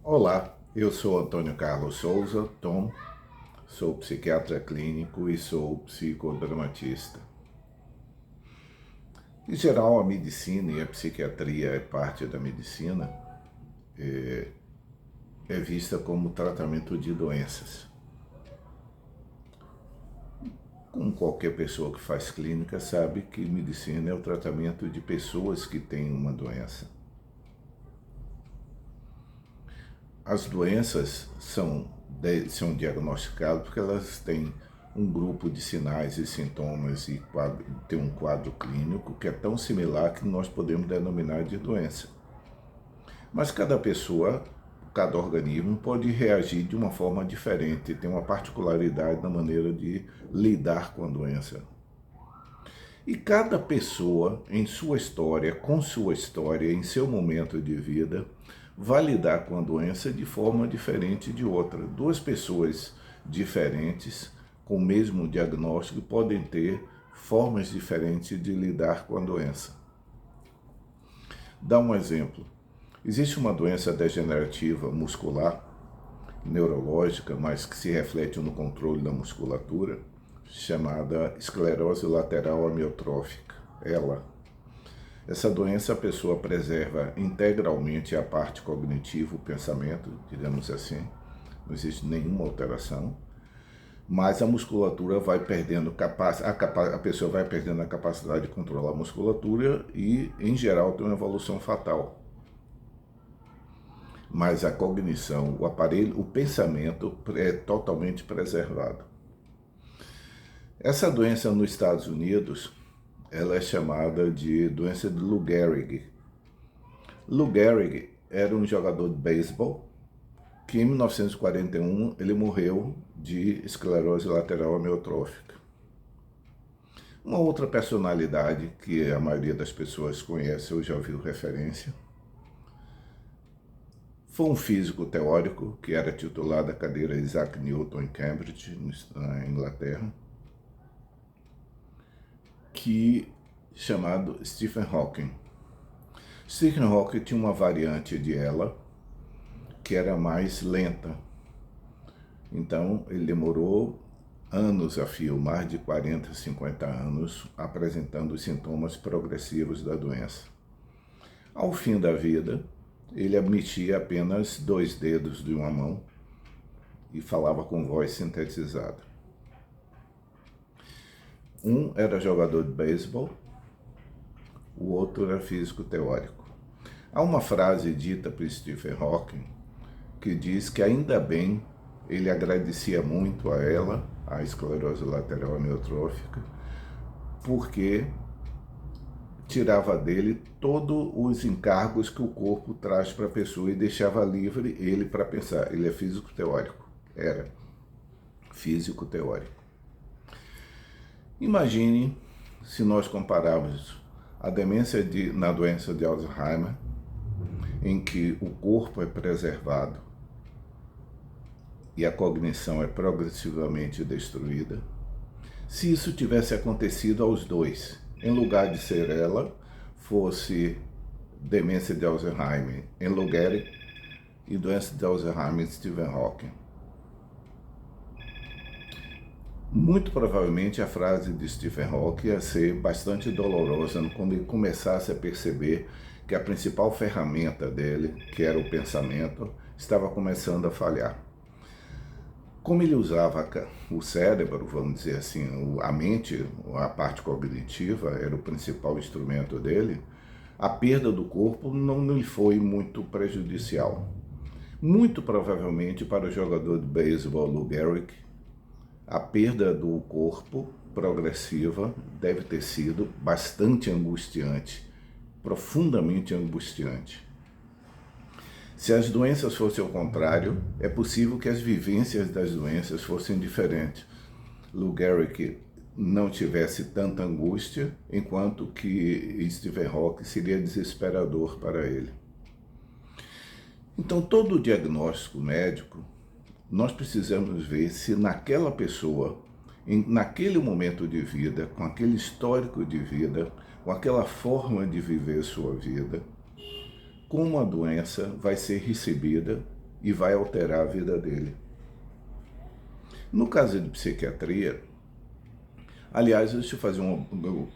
Olá, eu sou Antônio Carlos Souza, Tom, sou psiquiatra clínico e sou psicodramatista. Em geral, a medicina e a psiquiatria é parte da medicina, é vista como tratamento de doenças. Como qualquer pessoa que faz clínica sabe que medicina é o tratamento de pessoas que têm uma doença. As doenças são diagnosticadas porque elas têm um grupo de sinais e sintomas e tem um quadro clínico que é tão similar que nós podemos denominar de doença. Mas cada pessoa, cada organismo pode reagir de uma forma diferente, tem uma particularidade na maneira de lidar com a doença. E cada pessoa, em sua história, com sua história, em seu momento de vida, vai lidar com a doença de forma diferente de outra. Duas pessoas diferentes, com o mesmo diagnóstico, podem ter formas diferentes de lidar com a doença. Dá um exemplo. Existe uma doença degenerativa muscular, neurológica, mas que se reflete no controle da musculatura, chamada esclerose lateral amiotrófica. Essa doença a pessoa preserva integralmente a parte cognitiva, o pensamento, digamos assim, não existe nenhuma alteração, mas a musculatura vai perdendo a pessoa vai perdendo a capacidade de controlar a musculatura e, em geral, tem uma evolução fatal. Mas a cognição, o aparelho, o pensamento é totalmente preservado. Essa doença nos Estados Unidos, ela é chamada de doença de Lou Gehrig. Lou Gehrig era um jogador de beisebol que em 1941 ele morreu de esclerose lateral amiotrófica. Uma outra personalidade que a maioria das pessoas conhece ou já ouviu referência foi um físico teórico que era titular da cadeira Isaac Newton em Cambridge, na Inglaterra, chamado Stephen Hawking. Stephen Hawking tinha uma variante de ela que era mais lenta. Então ele demorou anos a fio, mais de 40, 50 anos, apresentando os sintomas progressivos da doença. Ao fim da vida, ele admitia apenas 2 dedos de uma mão e falava com voz sintetizada. Um era jogador de beisebol, o outro era físico teórico. Há uma frase dita por Stephen Hawking que diz que ainda bem ele agradecia muito a ela, a esclerose lateral amiotrófica, porque tirava dele todos os encargos que o corpo traz para a pessoa e deixava livre ele para pensar. Ele é físico teórico, era físico teórico. Imagine se nós compararmos a demência na doença de Alzheimer, em que o corpo é preservado e a cognição é progressivamente destruída, se isso tivesse acontecido aos dois, em lugar de ser ela, fosse demência de Alzheimer em Lou Gehrig e doença de Alzheimer em Stephen Hawking. Muito provavelmente a frase de Stephen Hawking ia ser bastante dolorosa quando ele começasse a perceber que a principal ferramenta dele, que era o pensamento, estava começando a falhar. Como ele usava o cérebro, vamos dizer assim, a mente, a parte cognitiva, era o principal instrumento dele, a perda do corpo não lhe foi muito prejudicial. Muito provavelmente para o jogador de beisebol Lou Gehrig, a perda do corpo progressiva deve ter sido bastante angustiante, profundamente angustiante. Se as doenças fossem ao contrário, é possível que as vivências das doenças fossem diferentes. Lou Gehrig não tivesse tanta angústia, enquanto que Stephen Hawking seria desesperador para ele. Então, todo o diagnóstico médico, nós precisamos ver se naquela pessoa, naquele momento de vida, com aquele histórico de vida, com aquela forma de viver sua vida, como a doença vai ser recebida e vai alterar a vida dele. No caso de psiquiatria, aliás,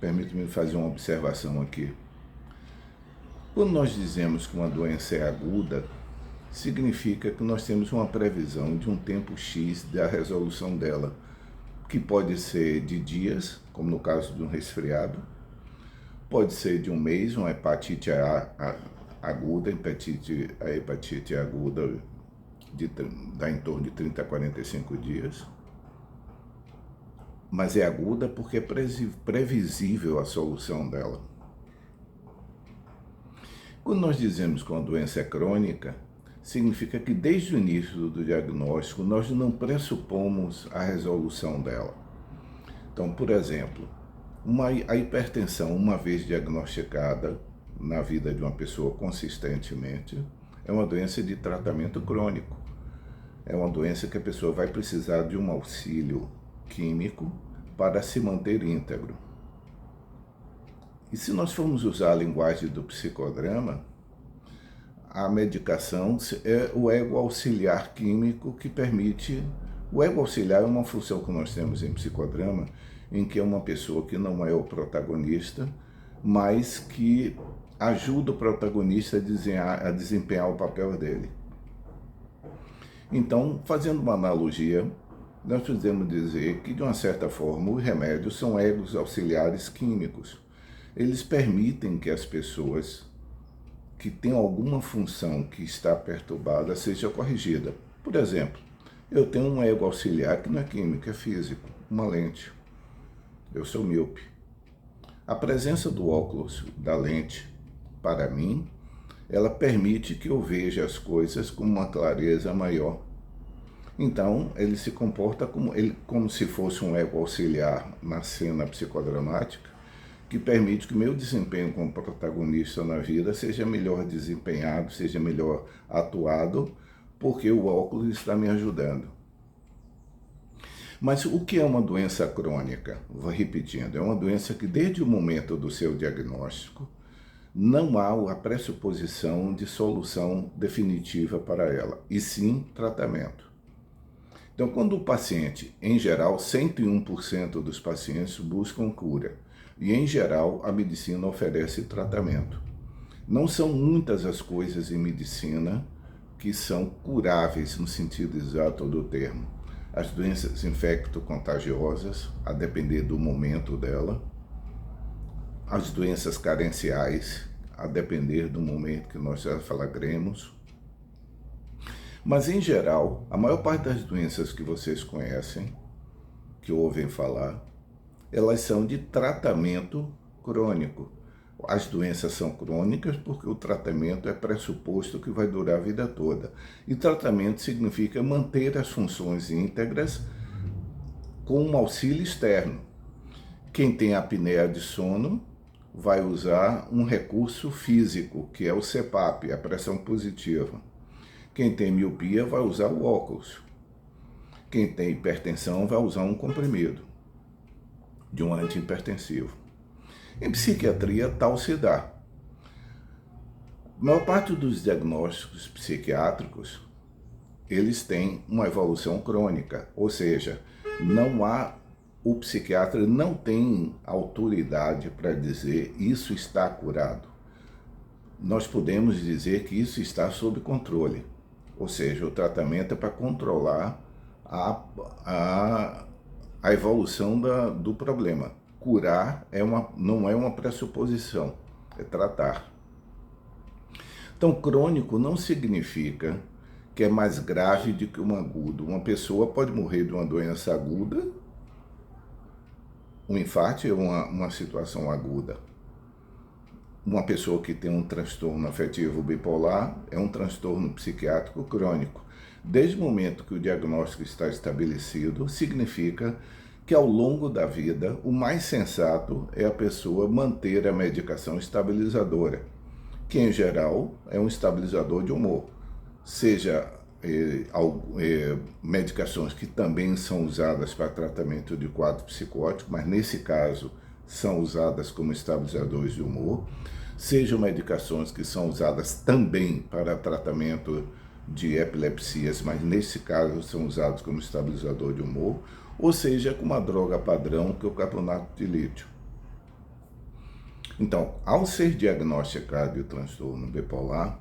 permito-me fazer uma observação aqui. Quando nós dizemos que uma doença é aguda, significa que nós temos uma previsão de um tempo X da resolução dela, que pode ser de dias, como no caso de um resfriado, pode ser de um mês, uma hepatite aguda, a hepatite aguda dá em torno de 30 a 45 dias, mas é aguda porque é previsível a solução dela. Quando nós dizemos que uma doença é crônica, significa que desde o início do diagnóstico nós não pressupomos a resolução dela. Então, por exemplo, a hipertensão, uma vez diagnosticada na vida de uma pessoa consistentemente, é uma doença de tratamento crônico. É uma doença que a pessoa vai precisar de um auxílio químico para se manter íntegro. E se nós formos usar a linguagem do psicodrama, a medicação é o ego auxiliar químico que permite... O ego auxiliar é uma função que nós temos em psicodrama, em que é uma pessoa que não é o protagonista, mas que ajuda o protagonista a desempenhar o papel dele. Então, fazendo uma analogia, nós podemos dizer que, de uma certa forma, os remédios são egos auxiliares químicos. Eles permitem que as pessoas que têm alguma função que está perturbada seja corrigida. Por exemplo, eu tenho um ego auxiliar que não é químico, é físico, uma lente. Eu sou míope. A presença do óculos, da lente, para mim, ela permite que eu veja as coisas com uma clareza maior. Então, ele se comporta como se fosse um ego auxiliar na cena psicodramática, que permite que o meu desempenho como protagonista na vida seja melhor desempenhado, seja melhor atuado, porque o óculos está me ajudando. Mas o que é uma doença crônica? Vou repetindo, é uma doença que desde o momento do seu diagnóstico, não há a pressuposição de solução definitiva para ela, e sim tratamento. Então, quando o paciente, em geral, 101% dos pacientes buscam cura, e em geral a medicina oferece tratamento. Não são muitas as coisas em medicina que são curáveis no sentido exato do termo. As doenças infecto-contagiosas, a depender do momento dela, as doenças carenciais, a depender do momento que nós já falaremos. Mas, em geral, a maior parte das doenças que vocês conhecem, que ouvem falar, elas são de tratamento crônico. As doenças são crônicas porque o tratamento é pressuposto que vai durar a vida toda. E tratamento significa manter as funções íntegras com um auxílio externo. Quem tem apneia de sono vai usar um recurso físico, que é o CPAP, a pressão positiva. Quem tem miopia vai usar o óculos. Quem tem hipertensão vai usar um comprimido de um antihipertensivo. Em psiquiatria, tal se dá. A maior parte dos diagnósticos psiquiátricos, eles têm uma evolução crônica, ou seja, o psiquiatra não tem autoridade para dizer isso está curado. Nós podemos dizer que isso está sob controle, ou seja, o tratamento é para controlar a evolução do problema. Curar não é uma pressuposição, é tratar. Então, crônico não significa que é mais grave do que um agudo. Uma pessoa pode morrer de uma doença aguda, um infarto é uma situação aguda. Uma pessoa que tem um transtorno afetivo bipolar é um transtorno psiquiátrico crônico. Desde o momento que o diagnóstico está estabelecido, significa que ao longo da vida, o mais sensato é a pessoa manter a medicação estabilizadora, que em geral é um estabilizador de humor, seja medicações que também são usadas para tratamento de quadro psicótico, mas nesse caso são usadas como estabilizadores de humor, sejam medicações que são usadas também para tratamento de epilepsias, mas nesse caso são usados como estabilizador de humor, ou seja, com uma droga padrão que é o carbonato de lítio. Então, ao ser diagnosticado o transtorno bipolar,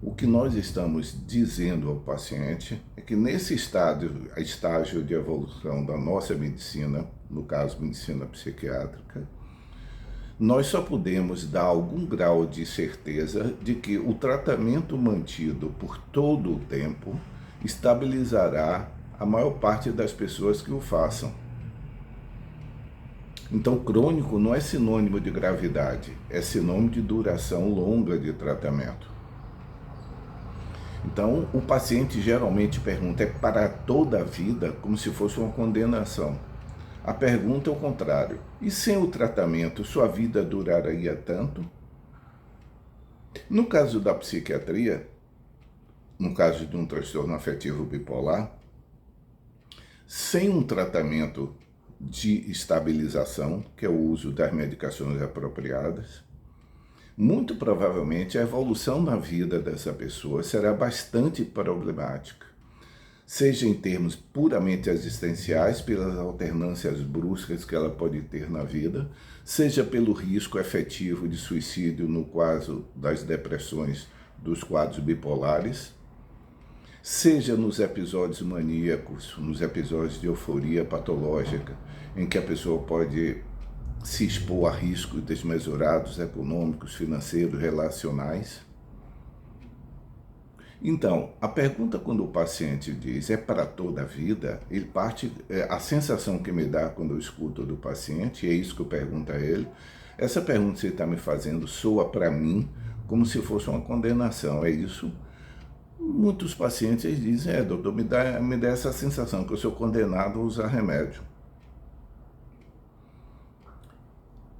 o que nós estamos dizendo ao paciente é que nesse estágio de evolução da nossa medicina, no caso medicina psiquiátrica, nós só podemos dar algum grau de certeza de que o tratamento mantido por todo o tempo estabilizará a maior parte das pessoas que o façam. Então, crônico não é sinônimo de gravidade, é sinônimo de duração longa de tratamento. Então, o paciente geralmente pergunta, é para toda a vida, como se fosse uma condenação. A pergunta é o contrário. E sem o tratamento, sua vida duraria tanto? No caso da psiquiatria, no caso de um transtorno afetivo bipolar, sem um tratamento de estabilização, que é o uso das medicações apropriadas, muito provavelmente a evolução na vida dessa pessoa será bastante problemática, seja em termos puramente existenciais, pelas alternâncias bruscas que ela pode ter na vida, seja pelo risco efetivo de suicídio no caso das depressões dos quadros bipolares, seja nos episódios maníacos, nos episódios de euforia patológica, em que a pessoa pode se expor a riscos desmesurados, econômicos, financeiros, relacionais. Então, a pergunta quando o paciente diz é para toda a vida, ele parte, a sensação que me dá quando eu escuto do paciente, e é isso que eu pergunto a ele, essa pergunta que você está me fazendo soa para mim como se fosse uma condenação, é isso? Muitos pacientes dizem, doutor, me dá essa sensação que eu sou condenado a usar remédio.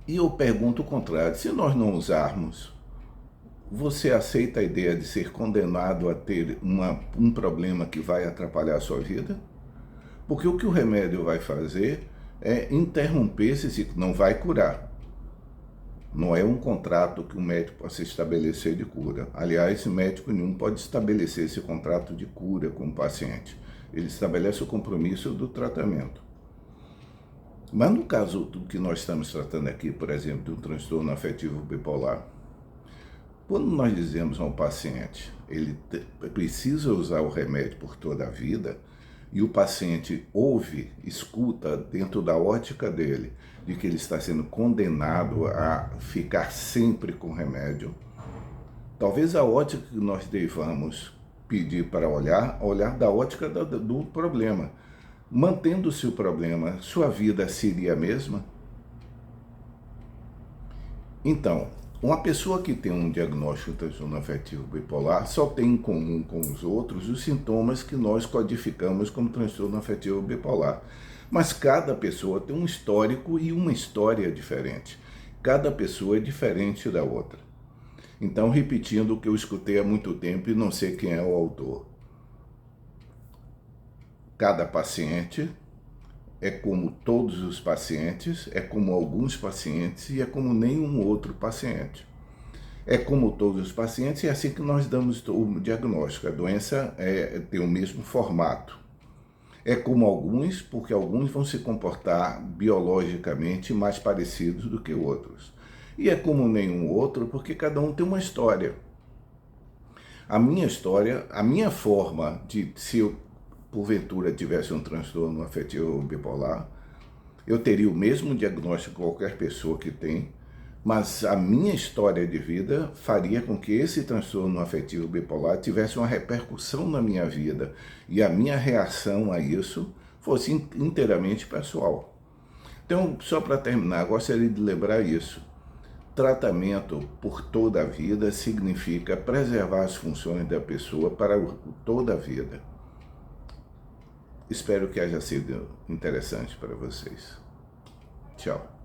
E eu pergunto o contrário, se nós não usarmos, você aceita a ideia de ser condenado a ter um problema que vai atrapalhar a sua vida? Porque o que o remédio vai fazer é interromper esse ciclo, não vai curar. Não é um contrato que o médico possa estabelecer de cura. Aliás, médico nenhum pode estabelecer esse contrato de cura com o paciente. Ele estabelece o compromisso do tratamento. Mas no caso do que nós estamos tratando aqui, por exemplo, de um transtorno afetivo bipolar, quando nós dizemos ao paciente, ele precisa usar o remédio por toda a vida, e o paciente ouve, escuta dentro da ótica dele, de que ele está sendo condenado a ficar sempre com remédio, talvez a ótica que nós devamos pedir para olhar da ótica do problema. Mantendo-se o problema, sua vida seria a mesma? Então, uma pessoa que tem um diagnóstico de transtorno afetivo bipolar só tem em comum com os outros os sintomas que nós codificamos como transtorno afetivo bipolar. Mas cada pessoa tem um histórico e uma história diferente. Cada pessoa é diferente da outra. Então, repetindo o que eu escutei há muito tempo e não sei quem é o autor. Cada paciente é como todos os pacientes, é como alguns pacientes e é como nenhum outro paciente. É como todos os pacientes e é assim que nós damos o diagnóstico. A doença tem o mesmo formato. É como alguns, porque alguns vão se comportar biologicamente mais parecidos do que outros. E é como nenhum outro, porque cada um tem uma história. A minha história, a minha forma de, se eu porventura tivesse um transtorno afetivo bipolar, eu teria o mesmo diagnóstico que qualquer pessoa que tem, mas a minha história de vida faria com que esse transtorno afetivo bipolar tivesse uma repercussão na minha vida e a minha reação a isso fosse inteiramente pessoal. Então, só para terminar, gostaria de lembrar isso. Tratamento por toda a vida significa preservar as funções da pessoa para toda a vida. Espero que haja sido interessante para vocês. Tchau.